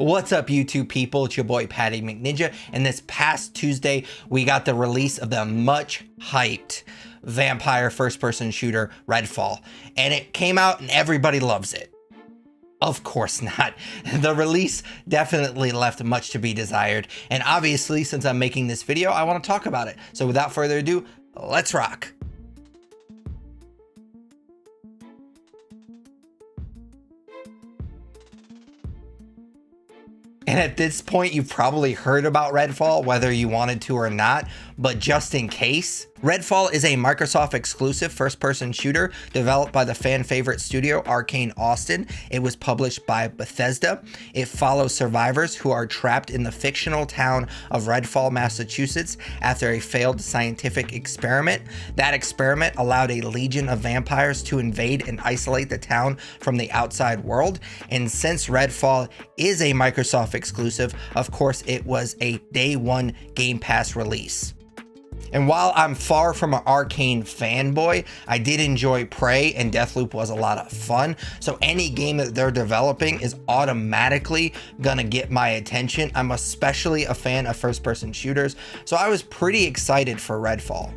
What's up, YouTube people? It's your boy Patty McNinja, and this past Tuesday we got the release of the much hyped vampire first-person shooter Redfall, and it came out and everybody loves it. Of course not. The release definitely left much to be desired, and obviously since I'm making this video I want to talk about it. So without further ado, let's rock. And at this point, you've probably heard about Redfall, whether you wanted to or not, but just in case, Redfall is a Microsoft exclusive first-person shooter developed by the fan favorite studio Arkane Austin. It was published by Bethesda. It follows survivors who are trapped in the fictional town of Redfall, Massachusetts after a failed scientific experiment. That experiment allowed a legion of vampires to invade and isolate the town from the outside world. And since Redfall is a Microsoft exclusive, of course it was a day one Game Pass release. And while I'm far from an Arkane fanboy, I did enjoy Prey, and Deathloop was a lot of fun. So any game that they're developing is automatically gonna get my attention. I'm especially a fan of first-person shooters, so I was pretty excited for Redfall.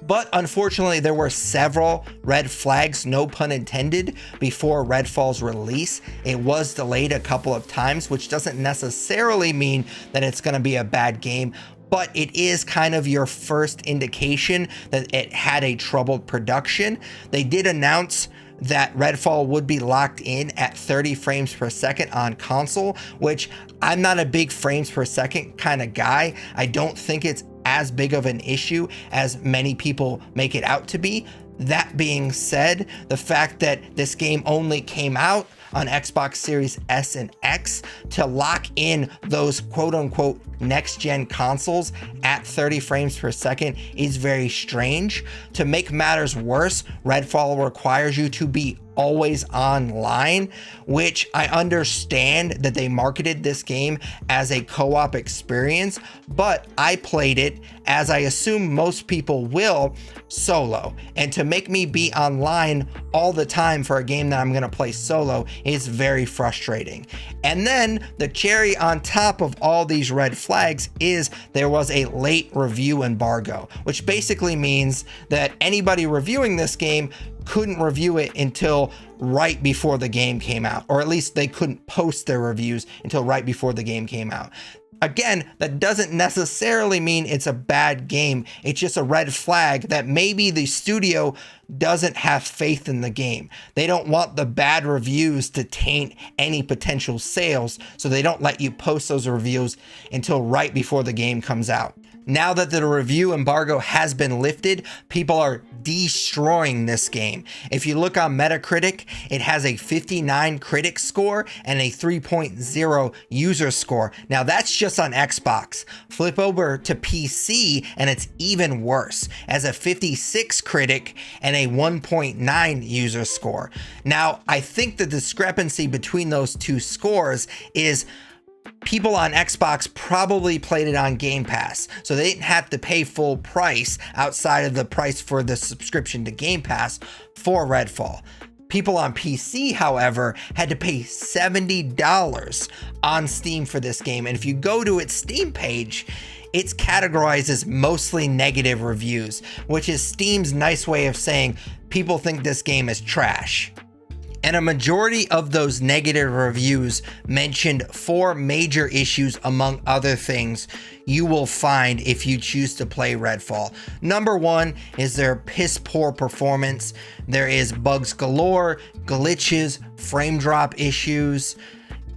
But unfortunately, there were several red flags, no pun intended, before Redfall's release. It was delayed a couple of times, which doesn't necessarily mean that it's gonna be a bad game, but it is kind of your first indication that it had a troubled production. They did announce that Redfall would be locked in at 30 frames per second on console, which I'm not a big frames per second kind of guy. I don't think it's as big of an issue as many people make it out to be. That being said, the fact that this game only came out on Xbox Series S and X to lock in those quote-unquote next-gen consoles at 30 frames per second is very strange. To make matters worse, Redfall requires you to be always online, which I understand that they marketed this game as a co-op experience, but I played it, as I assume most people will, solo. And to make me be online all the time for a game that I'm gonna play solo is very frustrating. And then the cherry on top of all these red flags is there was a late review embargo, which basically means that anybody reviewing this game couldn't review it until right before the game came out, or at least they couldn't post their reviews until right before the game came out. Again, that doesn't necessarily mean it's a bad game. It's just a red flag that maybe the studio doesn't have faith in the game. They don't want the bad reviews to taint any potential sales, so they don't let you post those reviews until right before the game comes out. Now that the review embargo has been lifted, people are destroying this game. If you look on Metacritic, it has a 59 critic score and a 3.0 user score. Now that's just on Xbox. Flip over to PC and it's even worse, as a 56 critic and a 1.9 user score. Now, I think the discrepancy between those two scores is people on Xbox probably played it on Game Pass, so they didn't have to pay full price outside of the price for the subscription to Game Pass for Redfall. People on PC, however, had to pay $70 on Steam for this game, and if you go to its Steam page, it's categorized as mostly negative reviews, which is Steam's nice way of saying people think this game is trash. And a majority of those negative reviews mentioned 4 major issues, among other things, you will find if you choose to play Redfall. Number 1 is their piss poor performance. There is bugs galore, glitches, frame drop issues,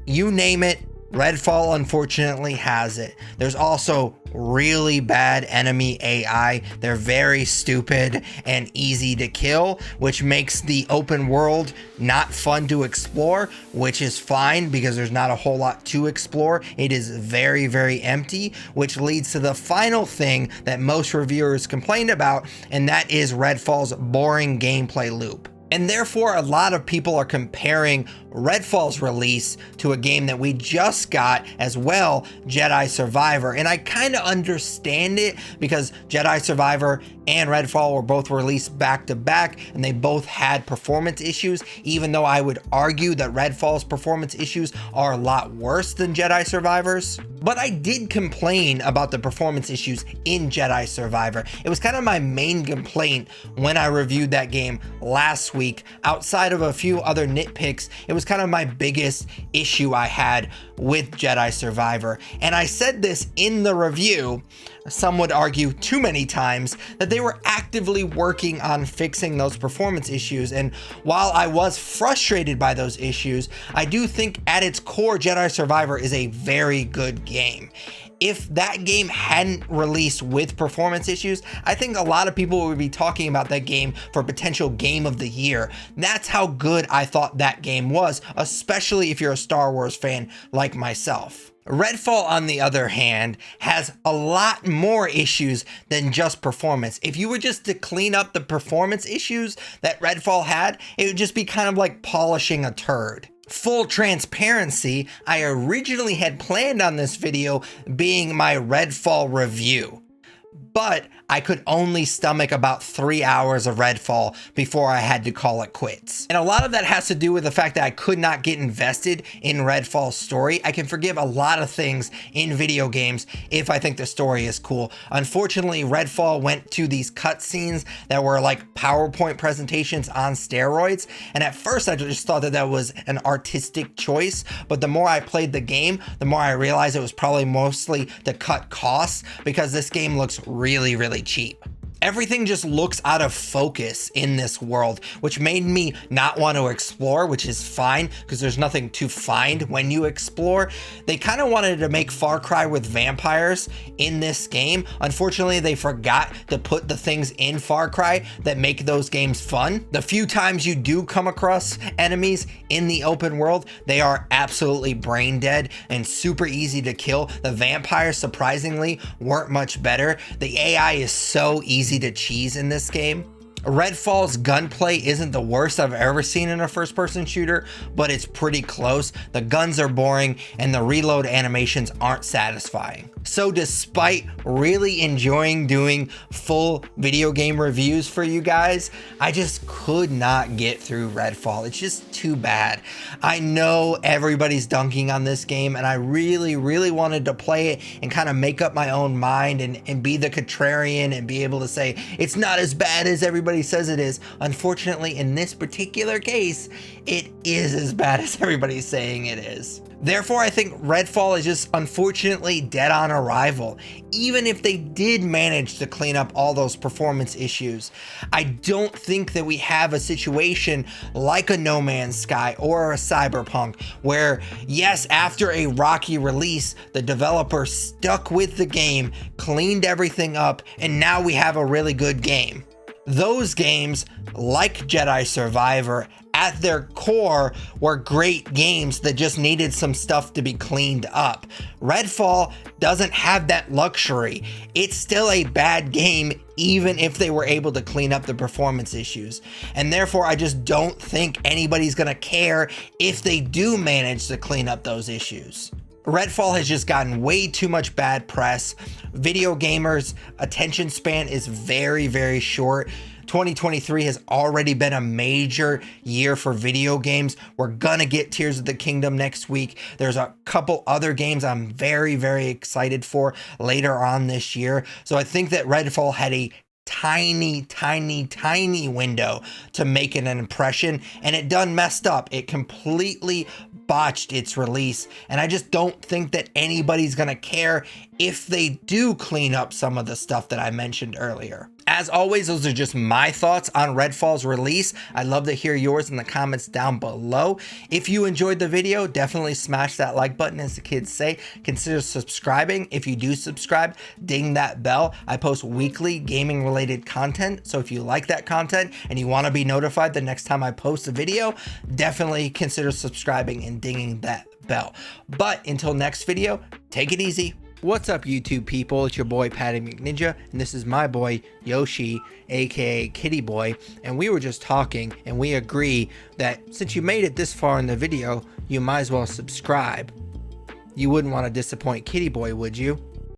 you name it. Redfall unfortunately has it. There's also really bad enemy AI. They're very stupid and easy to kill, which makes the open world not fun to explore, which is fine because there's not a whole lot to explore. It is very, very empty, which leads to the final thing that most reviewers complained about, and that is Redfall's boring gameplay loop. And therefore, a lot of people are comparing Redfall's release to a game that we just got as well, Jedi Survivor. And I kind of understand it because Jedi Survivor and Redfall were both released back to back, and they both had performance issues, even though I would argue that Redfall's performance issues are a lot worse than Jedi Survivor's. But I did complain about the performance issues in Jedi Survivor. It was kind of my main complaint when I reviewed that game last week. Outside of a few other nitpicks, it was kind of my biggest issue I had with Jedi Survivor. And I said this in the review, some would argue too many times, that they were actively working on fixing those performance issues. And while I was frustrated by those issues, I do think at its core, Jedi Survivor is a very good game. If that game hadn't released with performance issues, I think a lot of people would be talking about that game for potential game of the year. That's how good I thought that game was, especially if you're a Star Wars fan like myself. Redfall, on the other hand, has a lot more issues than just performance. If you were just to clean up the performance issues that Redfall had, it would just be kind of like polishing a turd. Full transparency, I originally had planned on this video being my Redfall review, but I could only stomach about 3 hours of Redfall before I had to call it quits. And a lot of that has to do with the fact that I could not get invested in Redfall's story. I can forgive a lot of things in video games if I think the story is cool. Unfortunately, Redfall went to these cutscenes that were like PowerPoint presentations on steroids. And at first I just thought that that was an artistic choice, but the more I played the game, the more I realized it was probably mostly to cut costs, because this game looks really cheap. Everything just looks out of focus in this world, which made me not want to explore, which is fine because there's nothing to find when you explore. They kind of wanted to make Far Cry with vampires in this game. Unfortunately, they forgot to put the things in Far Cry that make those games fun. The few times you do come across enemies in the open world, they are absolutely brain dead and super easy to kill. The vampires, surprisingly, weren't much better. The AI is so easy to cheese in this game. Redfall's gunplay isn't the worst I've ever seen in a first-person shooter, but it's pretty close. The guns are boring and the reload animations aren't satisfying. So despite really enjoying doing full video game reviews for you guys, I just could not get through Redfall. It's just too bad. I know everybody's dunking on this game, and I really wanted to play it and kind of make up my own mind and be the contrarian and be able to say, it's not as bad as everybody says it is. Unfortunately, in this particular case, it is as bad as everybody's saying it is. Therefore, I think Redfall is just unfortunately dead on arrival. Even if they did manage to clean up all those performance issues, I don't think that we have a situation like a No Man's Sky or a Cyberpunk where, yes, after a rocky release, the developer stuck with the game, cleaned everything up, and now we have a really good game. Those games, like Jedi Survivor, at their core were great games that just needed some stuff to be cleaned up. Redfall doesn't have that luxury. It's still a bad game even if they were able to clean up the performance issues. And therefore, I just don't think anybody's gonna care if they do manage to clean up those issues. Redfall has just gotten way too much bad press. Video gamers' attention span is very short. 2023 has already been a major year for video games. We're gonna get Tears of the Kingdom next week. There's a couple other games I'm very excited for later on this year. So I think that Redfall had a tiny window to make an impression, and it done messed up. It completely botched its release, and I just don't think that anybody's gonna care if they do clean up some of the stuff that I mentioned earlier. As always, those are just my thoughts on Redfall's release. I'd love to hear yours in the comments down below. If you enjoyed the video, definitely smash that like button, as the kids say. Consider subscribing. If you do subscribe, ding that bell. I post weekly gaming related content, so if you like that content and you want to be notified the next time I post a video, definitely consider subscribing and dinging that bell. But until next video, take it easy. What's up, YouTube people? It's your boy Patty McNinja, and this is my boy Yoshi, aka Kitty Boy, and we were just talking, and we agree that since you made it this far in the video, you might as well subscribe. You wouldn't want to disappoint Kitty Boy, would you?